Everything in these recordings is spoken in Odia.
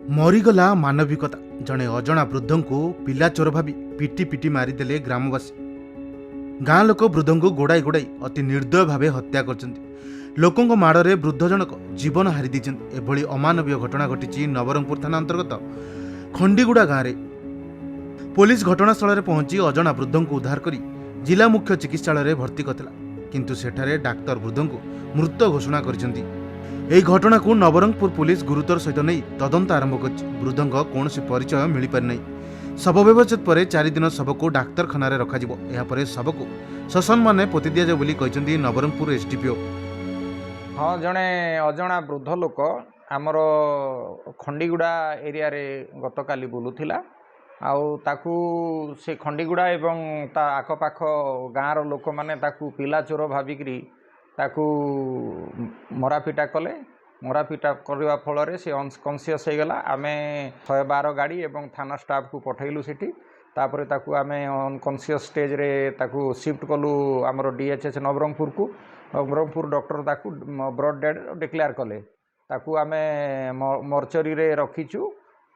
मरीगला मानविकता जड़े अजणा वृद्ध को पिला चोर भावी पिटी पिटी मारिदेले ग्रामवासी। गाँ लोक वृद्ध को गोड़ाई गोड़ाई अति निर्दय भाव हत्या कर लोकों माड़े वृद्ध जनक जीवन हारी देइछन्ति। एभली अमानवीय घटना घटी नवरंगपुर थाना अंतर्गत खंडीगुड़ा गाँव में। पुलिस घटनास्थल पहुंची अजणा वृद्ध को उद्धार कर जिला मुख्य चिकित्सालय भर्ती करथिला, किंतु सेठारे डाक्तर वृद्ध को मृत घोषणा करछन्ति। ଏହି ଘଟଣାକୁ ନବରଙ୍ଗପୁର ପୁଲିସ ଗୁରୁତର ସହିତ ନେଇ ତଦନ୍ତ ଆରମ୍ଭ କରିଛି। ବୃଦ୍ଧଙ୍କ କୌଣସି ପରିଚୟ ମିଳିପାରିନାହିଁ। ଶବ ବ୍ୟବଚ୍ଛେଦ ପରେ 4 ଦିନ ଶବକୁ ଡାକ୍ତରଖାନାରେ ରଖାଯିବ। ଏହାପରେ ଶବକୁ ସସମ୍ମାନେ ପୋତି ଦିଆଯାଉ ବୋଲି କହିଛନ୍ତି ନବରଙ୍ଗପୁର ଏସଡିପିଓ। ହଁ, ଜଣେ ଅଜଣା ବୃଦ୍ଧ ଲୋକ ଆମର ଖଣ୍ଡିଗୁଡ଼ା ଏରିଆରେ ଗତକାଲି ବୁଲୁଥିଲା। ଆଉ ତାକୁ ସେ ଖଣ୍ଡିଗୁଡ଼ା ଏବଂ ତା ଆଖପାଖ ଗାଁର ଲୋକମାନେ ତାକୁ ପିଲା ଚୋର ଭାବିକିରି ତାକୁ ମରାପିଟା କଲେ। ମରାପିଟା କରିବା ଫଳରେ ସେ ଅନକନସିୟସ୍ ହେଇଗଲା। ଆମେ 112 ଗାଡ଼ି ଏବଂ ଥାନା ଷ୍ଟାଫକୁ ପଠାଇଲୁ ସେଠି। ତାପରେ ତାକୁ ଆମେ ଅନକନସିୟସ୍ ଷ୍ଟେଜ୍ରେ ତାକୁ ସିଫ୍ଟ କଲୁ ଆମର DHH ନବରଙ୍ଗପୁରକୁ। ନବରଙ୍ଗପୁର ଡକ୍ଟର ତାକୁ ବ୍ରଡ୍ ଡେଡ୍ ଡିକ୍ଲେୟାର କଲେ। ତାକୁ ଆମେ ମର୍ଚରୀରେ ରଖିଛୁ।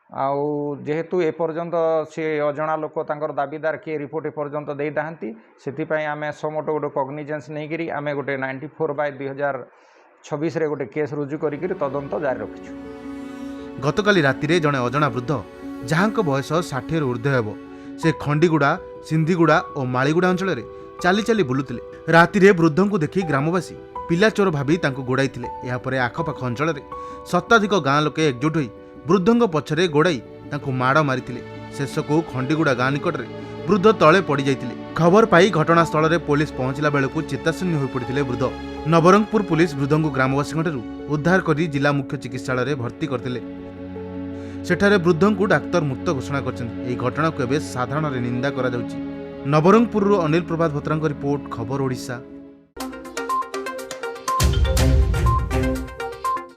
ଆଉ ଯେହେତୁ ଏପର୍ଯ୍ୟନ୍ତ ସେ ଅଜଣା ଲୋକ ତାଙ୍କର ଦାବିଦାର କିଏ ରିପୋର୍ଟ ଏପର୍ଯ୍ୟନ୍ତ ଦେଇନାହାନ୍ତି, ସେଥିପାଇଁ ଆମେ ସମୋଟ ଗୋଟେ କଗ୍ନିଜେନ୍ସ ନେଇକରି ଆମେ ଗୋଟେ 94/2026 ଗୋଟେ କେସ୍ ରୁଜୁ କରିକି ତଦନ୍ତ ଜାରି ରଖିଛୁ। ଗତକାଲି ରାତିରେ ଜଣେ ଅଜଣା ବୃଦ୍ଧ ଯାହାଙ୍କ ବୟସ 60 ଊର୍ଦ୍ଧ୍ୱ ହେବ, ସେ ଖଣ୍ଡିଗୁଡ଼ା, ସିନ୍ଧିଗୁଡ଼ା ଓ ମାଳିଗୁଡ଼ା ଅଞ୍ଚଳରେ ଚାଲି ଚାଲି ବୁଲୁଥିଲେ। ରାତିରେ ବୃଦ୍ଧଙ୍କୁ ଦେଖି ଗ୍ରାମବାସୀ ପିଲା ଚୋର ଭାବି ତାଙ୍କୁ ଗୋଡ଼ାଇଥିଲେ। ଏହାପରେ ଆଖପାଖ ଅଞ୍ଚଳରେ ଶତାଧିକ ଗାଁ ଲୋକେ ଏକଜୁଟ ହୋଇ ବୃଦ୍ଧଙ୍କ ପଛରେ ଗୋଡ଼ାଇ ତାଙ୍କୁ ମାଡ଼ ମାରିଥିଲେ। ଶେଷକୁ ଖଣ୍ଡିଗୁଡ଼ା ଗାଁ ନିକଟରେ ବୃଦ୍ଧ ତଳେ ପଡ଼ିଯାଇଥିଲେ। ଖବର ପାଇ ଘଟଣାସ୍ଥଳରେ ପୁଲିସ ପହଞ୍ଚିଲା ବେଳକୁ ଚେତାଶୂନ୍ୟ ହୋଇପଡ଼ିଥିଲେ ବୃଦ୍ଧ। ନବରଙ୍ଗପୁର ପୁଲିସ ବୃଦ୍ଧଙ୍କୁ ଗ୍ରାମବାସୀଙ୍କଠାରୁ ଉଦ୍ଧାର କରି ଜିଲ୍ଲା ମୁଖ୍ୟ ଚିକିତ୍ସାଳୟରେ ଭର୍ତ୍ତି କରିଥିଲେ। ସେଠାରେ ବୃଦ୍ଧଙ୍କୁ ଡାକ୍ତର ମୁକ୍ତ ଘୋଷଣା କରିଛନ୍ତି। ଏହି ଘଟଣାକୁ ଏବେ ସାଧାରଣରେ ନିନ୍ଦା କରାଯାଉଛି। ନବରଙ୍ଗପୁରରୁ ଅନିଲ ପ୍ରଭାତ ଭତ୍ରାଙ୍କ ରିପୋର୍ଟ, ଖବର ଓଡ଼ିଶା।